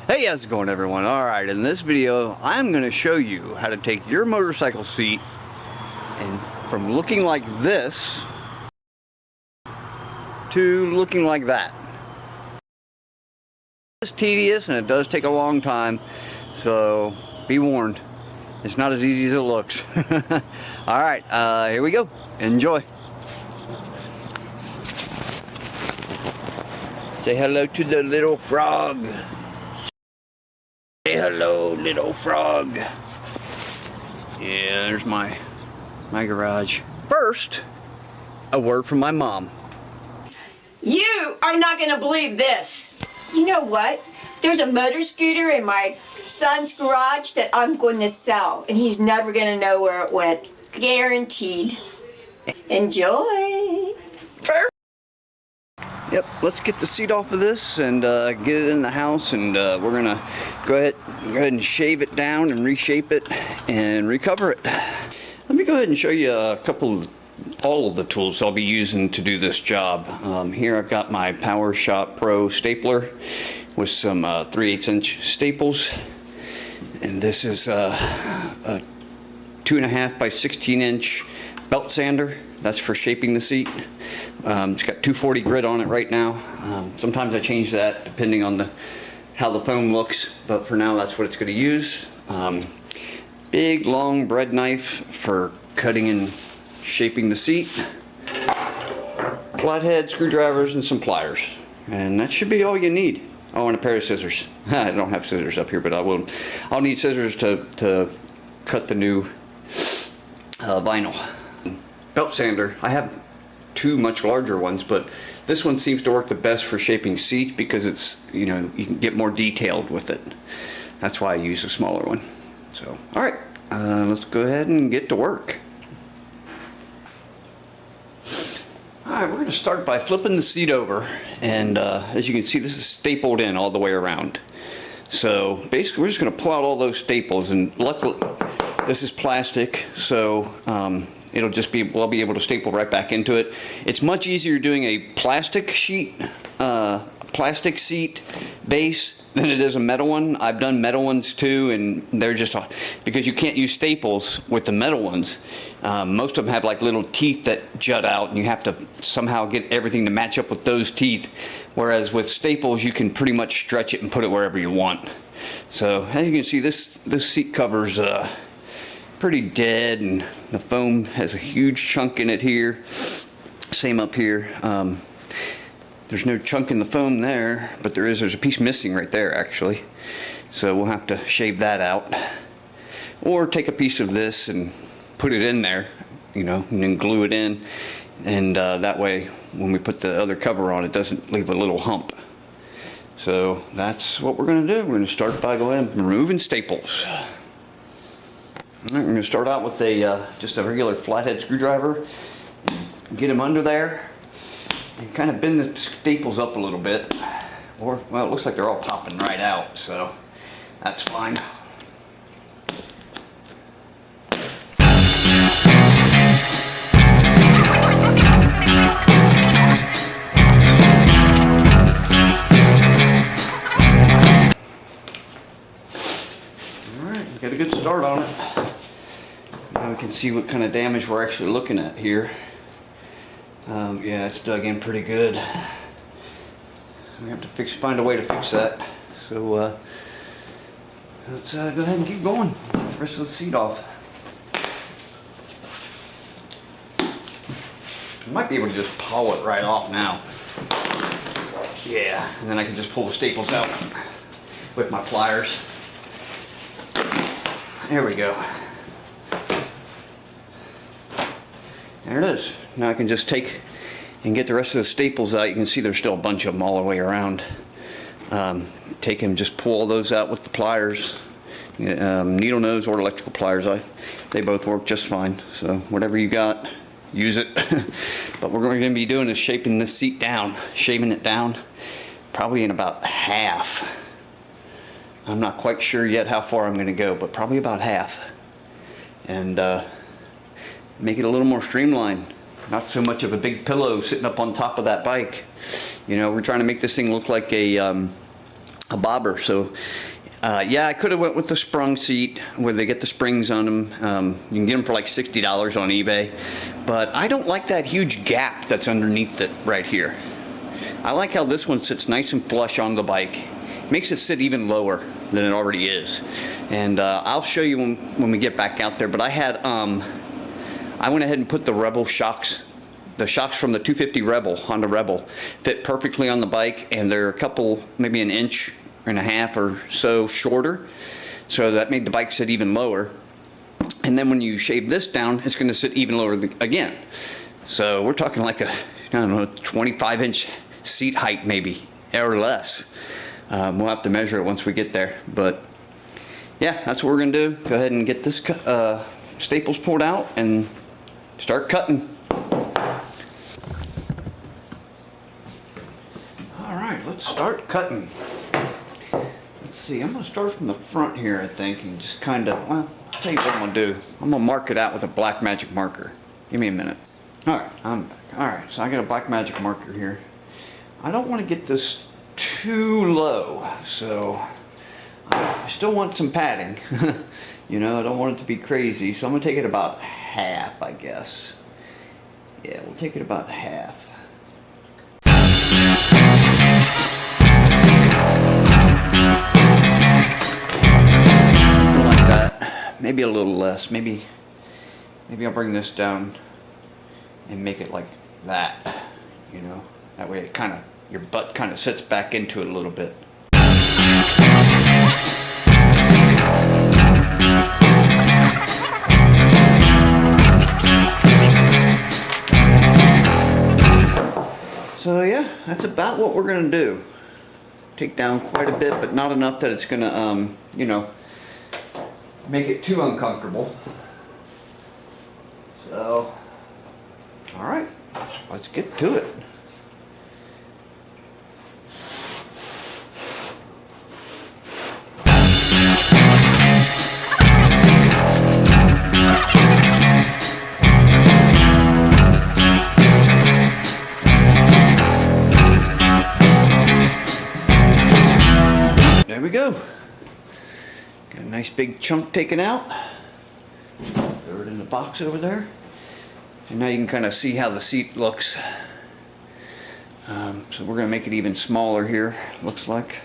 Hey, how's it going, everyone? Alright, in this video I'm going to show you how to take your motorcycle seat and from looking like this to looking like that. It's tedious and it does take a long time, so be warned, it's not as easy as it looks. Alright, here we go. Enjoy. Say hello to the little frog. Say hello, little frog. Yeah, there's my garage. First, a word from my mom. You are not going to believe this. You know what? There's a motor scooter in my son's garage that I'm going to sell, and he's never going to know where it went. Guaranteed. Enjoy. Yep, let's get the seat off of this and get it in the house, and we're gonna go ahead and shave it down and reshape it and recover it. Let me go ahead and show you all of the tools I'll be using to do this job. Here I've got my Power Shop Pro stapler with some 3/8 inch staples, and this is a 2.5 by 16 inch belt sander. That's for shaping the seat. It's got 240 grit on it right now. Sometimes I change that depending on how the foam looks, but for now that's what it's going to use. Big long bread knife for cutting and shaping the seat. Flathead screwdrivers and some pliers, and that should be all you need. Oh, and a pair of scissors. I don't have scissors up here, but I'll need scissors to cut the new vinyl. Belt sander, I have two much larger ones, but this one seems to work the best for shaping seats because it's, you can get more detailed with it. That's why I use a smaller one. So, alright, let's go ahead and get to work. Alright, we're going to start by flipping the seat over, and as you can see, this is stapled in all the way around. So basically we're just going to pull out all those staples, and luckily this is plastic, so we'll be able to staple right back into it. It's much easier doing a plastic seat base than it is a metal one. I've done metal ones too, and they're just, because you can't use staples with the metal ones. Most of them have like little teeth that jut out, and you have to somehow get everything to match up with those teeth. Whereas with staples, you can pretty much stretch it and put it wherever you want. So as you can see, this seat cover's pretty dead, and the foam has a huge chunk in it here. Same up here. There's no chunk in the foam there, but there's a piece missing right there actually. So we'll have to shave that out, or take a piece of this and put it in there, and then glue it in, and that way when we put the other cover on, it doesn't leave a little hump. So that's what we're going to do. We're going to start by going and removing staples. We're going to start out with just a regular flathead screwdriver. Get them under there and kind of bend the staples up a little bit. Well, it looks like they're all popping right out, so that's fine. Alright, got a good start on it. Now we can see what kind of damage we're actually looking at here. Yeah, it's dug in pretty good. We have to find a way to fix that. So let's go ahead and keep going. Get the rest of the seat off. I might be able to just pull it right off now. Yeah, and then I can just pull the staples out with my pliers. There we go. There it is. Now I can just take and get the rest of the staples out. You can see there's still a bunch of them all the way around. Take and just pull all those out with the pliers. Needle nose or electrical pliers. They both work just fine. So whatever you got, use it. But what we're going to be doing is shaping this seat down. Shaving it down probably in about half. I'm not quite sure yet how far I'm going to go, but probably about half. And make it a little more streamlined. Not so much of a big pillow sitting up on top of that bike. You know, we're trying to make this thing look like a a bobber. So yeah, I could have went with the sprung seat where they get the springs on them. You can get them for like $60 on eBay, but I don't like that huge gap that's underneath it right here. I like how this one sits nice and flush on the bike. Makes it sit even lower than it already is. And I'll show you when we get back out there. But I had I went ahead and put the Rebel shocks. The shocks from the 250 Rebel, Honda Rebel, fit perfectly on the bike, and they're a couple, maybe an inch and a half or so shorter. So that made the bike sit even lower. And then when you shave this down, it's going to sit even lower again. So we're talking like a, I don't know, 25-inch seat height maybe, or less. We'll have to measure it once we get there. But yeah, that's what we're going to do. Go ahead and get this staples pulled out and start cutting. Alright, let's start cutting. Let's see, I'm going to start from the front here, I think, and just kind of, well, I'll tell you what I'm going to do. I'm going to mark it out with a black magic marker. Give me a minute. Alright, I'm back. Alright, so I got a black magic marker here. I don't want to get this too low, so I still want some padding. You know, I don't want it to be crazy, so I'm going to take it about half, I guess. Yeah, we'll take it about half. Like that. Maybe a little less. Maybe I'll bring this down and make it like that. You know, that way it kind of, your butt kind of sits back into it a little bit. So yeah, that's about what we're gonna do. Take down quite a bit, but not enough that it's gonna, you know, make it too uncomfortable. So, all right, let's get to it. There we go. Got a nice big chunk taken out. Throw it in the box over there. And now you can kind of see how the seat looks. So we're going to make it even smaller here, looks like.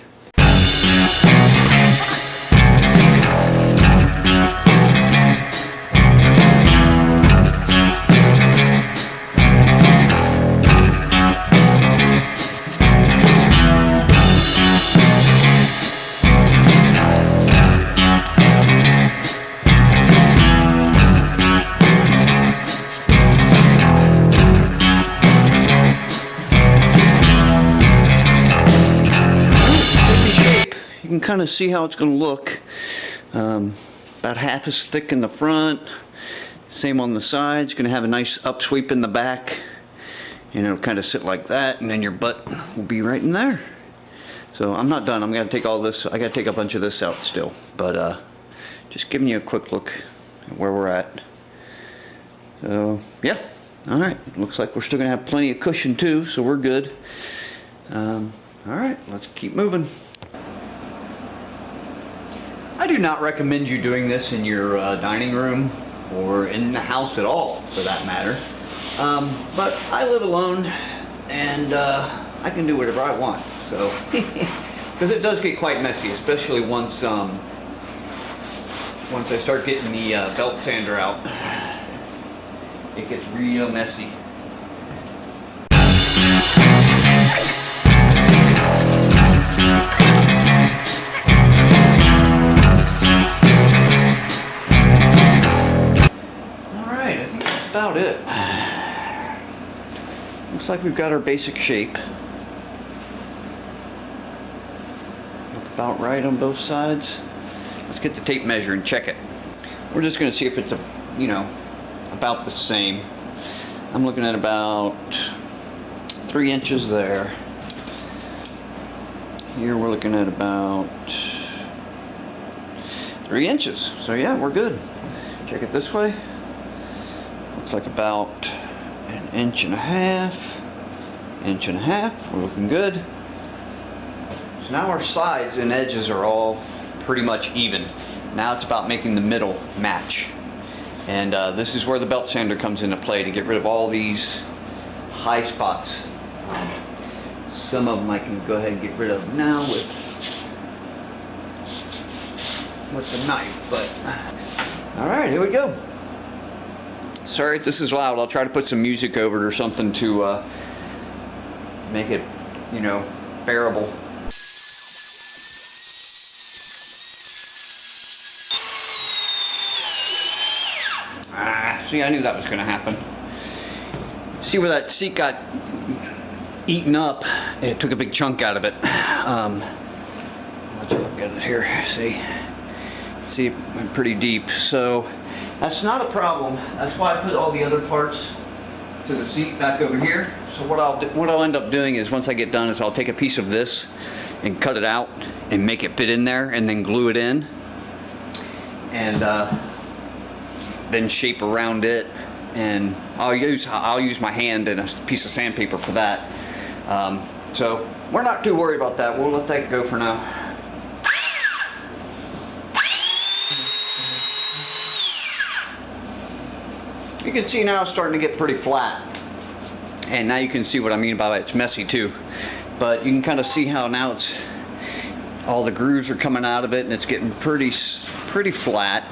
You can kind of see how it's going to look. About half as thick in the front, same on the sides. Going to have a nice upsweep in the back, and it'll kind of sit like that, and then your butt will be right in there. So I'm not done. I'm going to take all this. I got to take a bunch of this out still, but just giving you a quick look at where we're at. So yeah, all right. Looks like we're still going to have plenty of cushion too, so we're good. All right, let's keep moving. I do not recommend you doing this in your dining room or in the house at all, for that matter. But I live alone, and I can do whatever I want. So, because it does get quite messy, especially once I start getting the belt sander out. It gets real messy. About it. Looks like we've got our basic shape. About right on both sides. Let's get the tape measure and check it. We're just going to see if it's about the same. I'm looking at about 3 inches there. Here we're looking at about 3 inches. So yeah, we're good. Check it this way. Looks like about an inch and a half. We're looking good. now our sides and edges are all pretty much even. Now it's about making the middle match. And this is where the belt sander comes into play to get rid of all these high spots. Some of them I can go ahead and get rid of now with the knife, but all right, here we go. Sorry if this is loud. I'll try to put some music over it or something to make it, you know, bearable. See, I knew that was going to happen. See where that seat got eaten up? It took a big chunk out of it. Let's look at it here. See, it went pretty deep. So that's not a problem. That's why I put all the other parts to the seat back over here. So what I'll end up doing is, once I get done, is I'll take a piece of this and cut it out and make it fit in there, and then glue it in, and then shape around it. And I'll use my hand and a piece of sandpaper for that. So we're not too worried about that. We'll let that go for now. You can see now it's starting to get pretty flat. And now you can see what I mean by it. It's messy too. But you can kind of see how now it's, all the grooves are coming out of it, and it's getting pretty flat.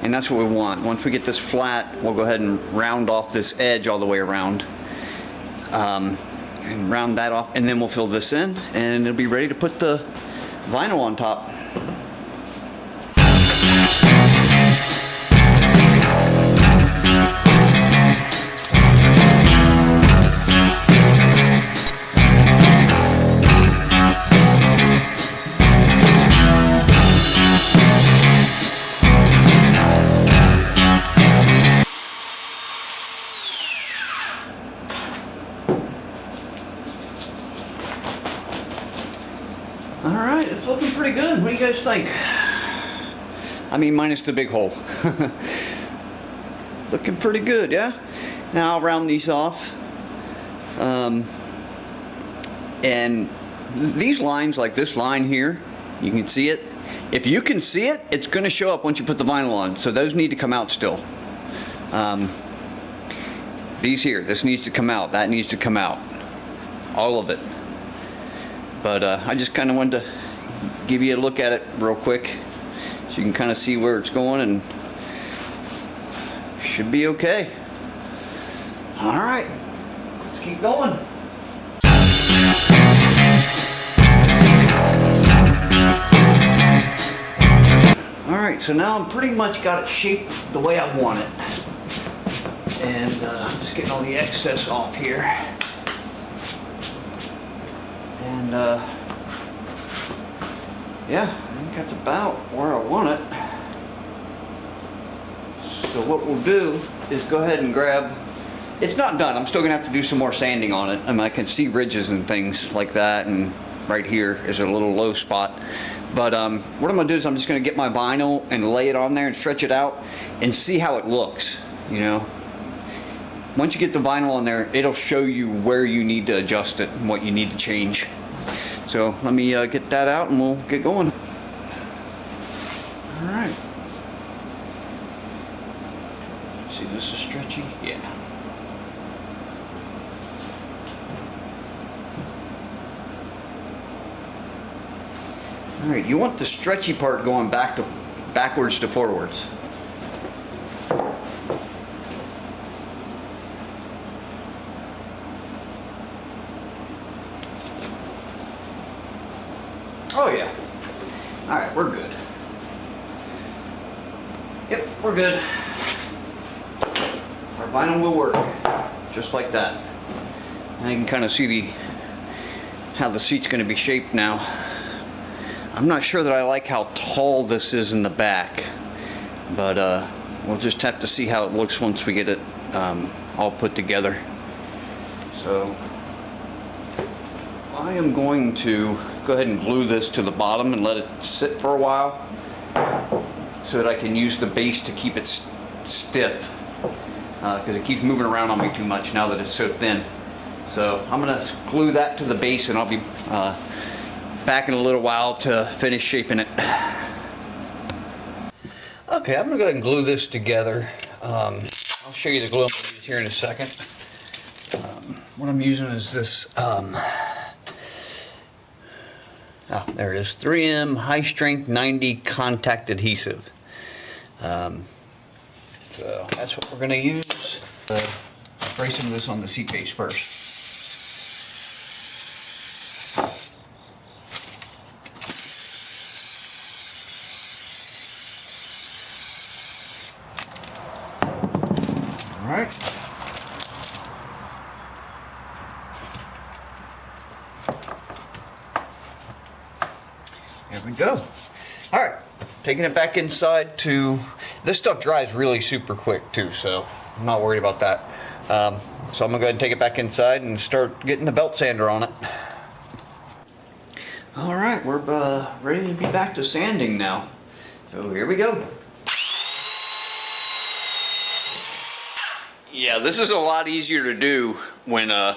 And that's what we want. Once we get this flat, we'll go ahead and round off this edge all the way around. And round that off, and then we'll fill this in, and it'll be ready to put the vinyl on top. Alright, it's looking pretty good. What do you guys think? I mean, minus the big hole. Looking pretty good, yeah? Now I'll round these off. And these lines, like this line here, you can see it. If you can see it, it's going to show up once you put the vinyl on. So those need to come out still. These here, this needs to come out. That needs to come out. All of it. But I just kind of wanted to give you a look at it real quick, so you can kind of see where it's going, and should be okay. All right, let's keep going. All right, so now I'm pretty much got it shaped the way I want it, and I'm just getting all the excess off here. And yeah, I think that's about where I want it. So what we'll do is go ahead and grab, it's not done, I'm still gonna have to do some more sanding on it. I mean, I can see ridges and things like that, and right here is a little low spot. But what I'm gonna do is I'm just gonna get my vinyl and lay it on there and stretch it out and see how it looks, you know. Once you get the vinyl on there, it'll show you where you need to adjust it and what you need to change. So let me get that out and we'll get going. All right. See, this is stretchy. Yeah. All right. You want the stretchy part going backwards to forwards. Oh yeah. All right, we're good. Yep, we're good. Our vinyl will work, just like that. And you can kind of see how the seat's going to be shaped now. I'm not sure that I like how tall this is in the back, but we'll just have to see how it looks once we get it all put together. So I am going to go ahead and glue this to the bottom and let it sit for a while so that I can use the base to keep it stiff, because it keeps moving around on me too much now that it's so thin. So I'm going to glue that to the base, and I'll be back in a little while to finish shaping it. Okay, I'm gonna go ahead and glue this together. I'll show you the glue I'm gonna use here in a second. What I'm using is this, there it is, 3M high strength 90 contact adhesive. So that's what we're gonna use. Spray some of this on the seat base first. Alright. There we go. Alright, taking it back inside to, this stuff dries really super quick too, so I'm not worried about that. So I'm gonna go ahead and take it back inside and start getting the belt sander on it. Alright, we're ready to be back to sanding now. So here we go. Yeah, this is a lot easier to do when I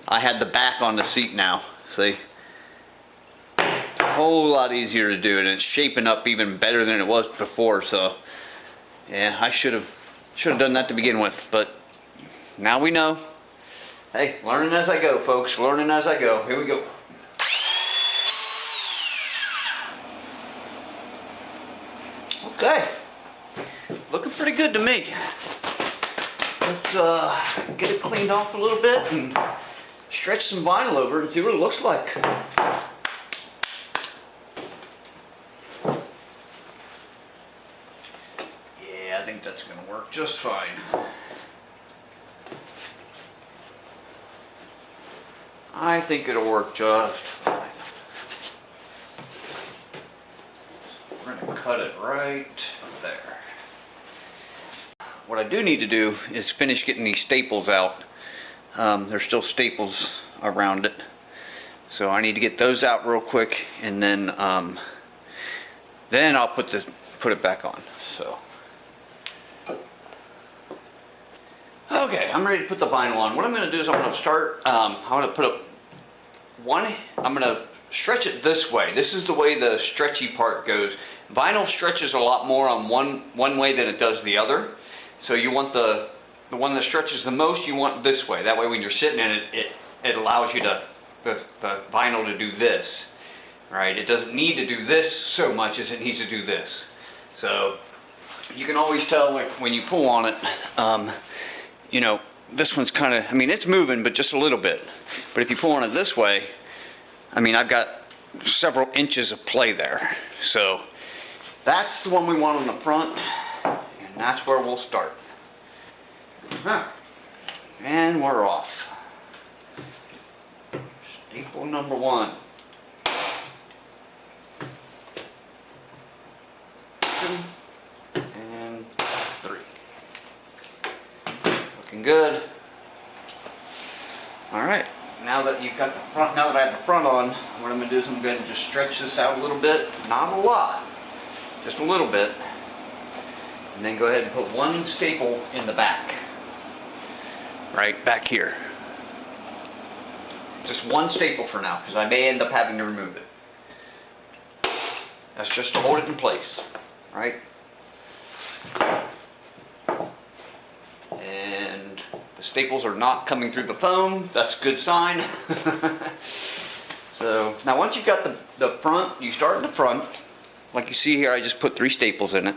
had the back on the seat now. See? A whole lot easier to do, and it's shaping up even better than it was before. So yeah, I should have done that to begin with, but now we know. Hey, learning as I go, folks. Learning as I go. Here we go. Okay, looking pretty good to me. Let's get it cleaned off a little bit and stretch some vinyl over and see what it looks like. Yeah, I think that's going to work just fine. I think it'll work just fine. We're going to cut it right there. What I do need to do is finish getting these staples out. There's still staples around it, so I need to get those out real quick, and then I'll put it back on. So okay, I'm ready to put the vinyl on. What I'm going to do is I'm going to start. I'm going to put up one. I'm going to stretch it this way. This is the way the stretchy part goes. Vinyl stretches a lot more on one way than it does the other. So you want the one that stretches the most, you want this way. That way when you're sitting in it, it allows you to, the vinyl to do this, right? It doesn't need to do this so much as it needs to do this. So you can always tell, like, when you pull on it, you know, this one's kind of, I mean, it's moving, but just a little bit. But if you pull on it this way, I mean, I've got several inches of play there. So that's the one we want on the front. That's where we'll start. And we're off. Staple number 1. 2 and 3. Looking good. Alright, now that you've got the front, now that I have the front on, what I'm going to do is I'm going to go ahead and just stretch this out a little bit. Not a lot, just a little bit. And then go ahead and put one staple in the back. Right back here. Just one staple for now, because I may end up having to remove it. That's just to hold it in place. Right? And the staples are not coming through the foam. That's a good sign. So now once you've got the front, you start in the front. Like you see here, I just put 3 staples in it.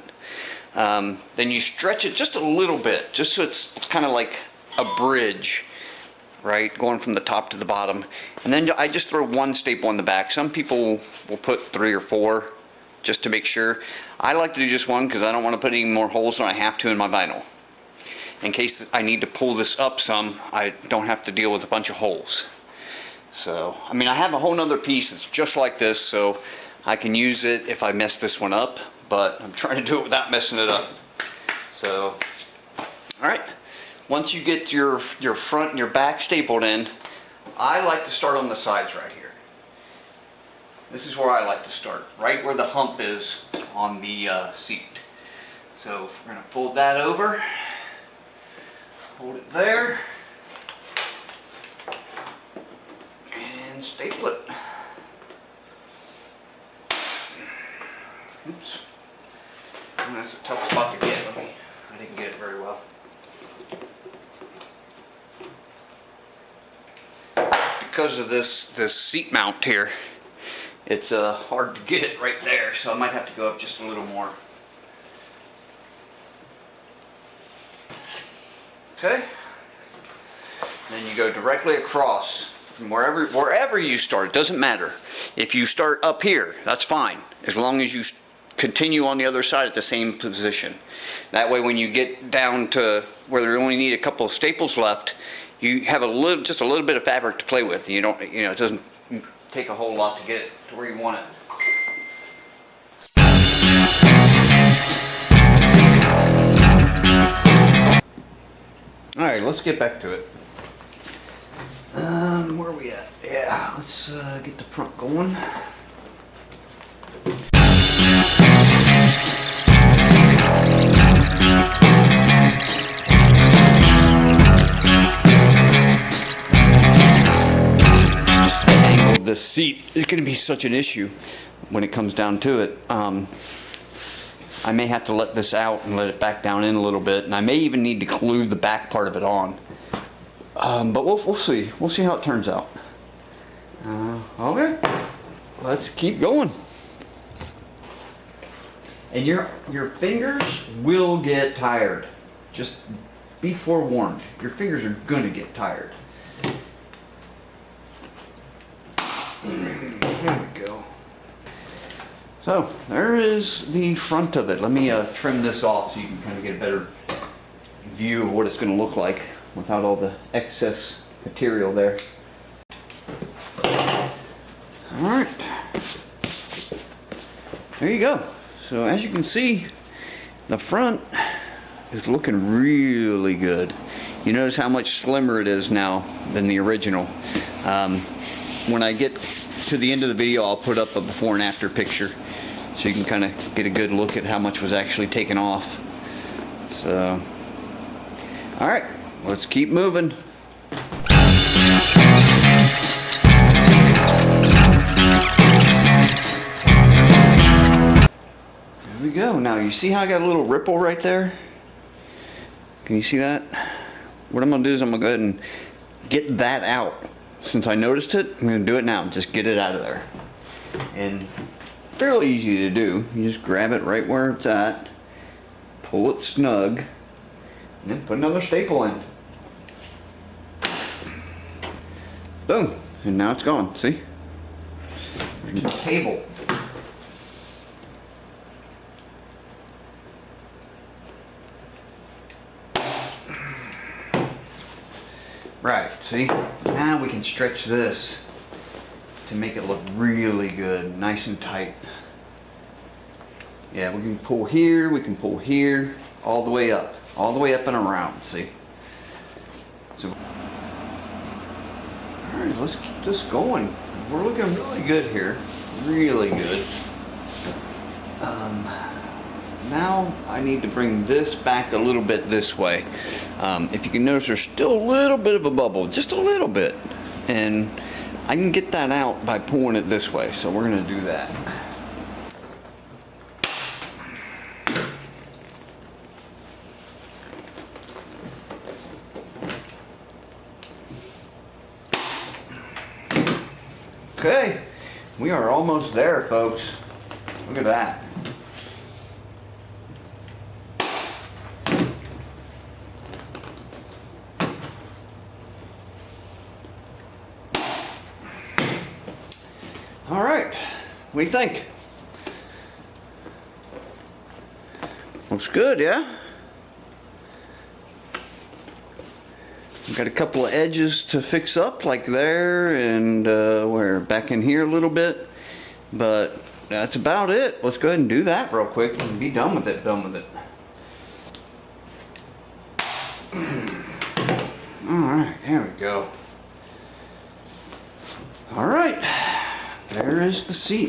Then you stretch it just a little bit, just so it's kind of like a bridge, right, going from the top to the bottom. And then I just throw one staple in the back. Some people will put 3 or 4 just to make sure. I like to do just one because I don't want to put any more holes than I have to in my vinyl. In case I need to pull this up some, I don't have to deal with a bunch of holes. So, I mean, I have a whole nother piece that's just like this, so I can use it if I mess this one up, but I'm trying to do it without messing it up. So, alright, once you get your front and your back stapled in, I like to start on the sides right here. This is where I like to start, right where the hump is on the seat. So we're going to fold that over, hold it there, and staple it. Oops. And that's a tough spot to get. I didn't get it very well. Because of this seat mount here, it's hard to get it right there, so I might have to go up just a little more. Okay. Then you go directly across from wherever you start. It doesn't matter. If you start up here, that's fine, as long as you continue on the other side at the same position. That way, when you get down to where you only need a couple of staples left, you have just a little bit of fabric to play with. You don't, it doesn't take a whole lot to get it to where you want it. All right, let's get back to it. Where are we at? Yeah, let's get the front going. The seat is going to be such an issue when it comes down to it. I may have to let this out and let it back down in a little bit, and I may even need to glue the back part of it on. But we'll see. We'll see how it turns out. Okay, let's keep going. And your fingers will get tired. Just be forewarned. Your fingers are going to get tired. There we go. So there is the front of it. Let me trim this off so you can kind of get a better view of what it's going to look like without all the excess material there. Alright. There you go. So as you can see, the front is looking really good. You notice how much slimmer it is now than the original. When I get to the end of the video, I'll put up a before and after picture so you can kind of get a good look at how much was actually taken off. So, alright, let's keep moving. There we go. Now, you see how I got a little ripple right there? Can you see that? What I'm going to do is I'm going to go ahead and get that out. Since I noticed it, I'm going to do it now. Just get it out of there. And fairly easy to do. You just grab it right where it's at, pull it snug, and then put another staple in. Boom. And now it's gone. See? There's the cable. Right, see? Now we can stretch this to make it look really good, nice and tight. Yeah, we can pull here, all the way up and around, see? So, alright, let's keep this going. We're looking really good here, really good. Now I need to bring this back a little bit this way. If you can notice, there's still a little bit of a bubble, just a little bit. And I can get that out by pulling it this way, so we're going to do that. Okay, we are almost there, folks. Look at that. All right, what do you think? Looks good, yeah? We've got a couple of edges to fix up, like there and where back in here a little bit, but that's about it. Let's go ahead and do that real quick and be done with it. All right, there we go. All right. There is the seat.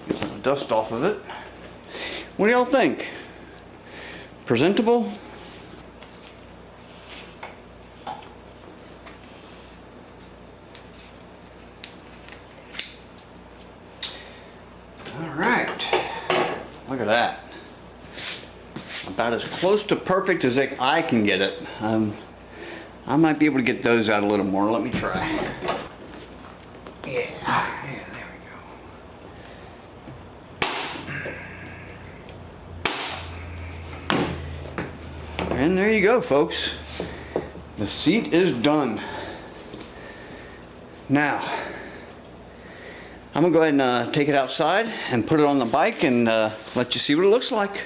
Get some dust off of it. What do y'all think? Presentable? All right, look at that. About as close to perfect as I can get it. I might be able to get those out a little more. Let me try. Yeah, there we go. And there you go, folks. The seat is done. Now, I'm gonna go ahead and take it outside and put it on the bike and let you see what it looks like.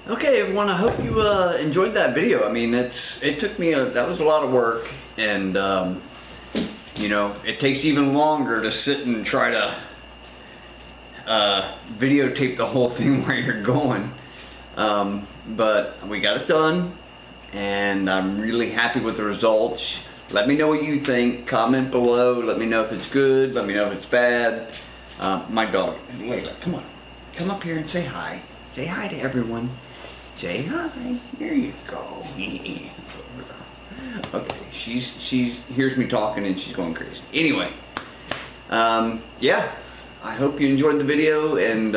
Okay, everyone, I hope you enjoyed that video. I mean, it took me, that was a lot of work, and you know, it takes even longer to sit and try to videotape the whole thing where you're going. But we got it done, and I'm really happy with the results. Let me know what you think. Comment below. Let me know if it's good. Let me know if it's bad. My dog, Layla, come on. Come up here and say hi. Say hi to everyone. Say hi. There you go. Okay, she hears me talking and she's going crazy. Anyway, yeah, I hope you enjoyed the video and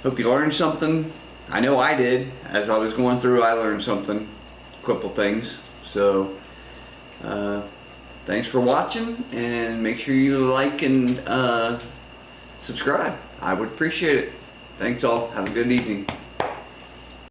hope you learned something. I know I did. As I was going through, I learned something, a couple things. So, thanks for watching, and make sure you like and subscribe. I would appreciate it. Thanks all. Have a good evening.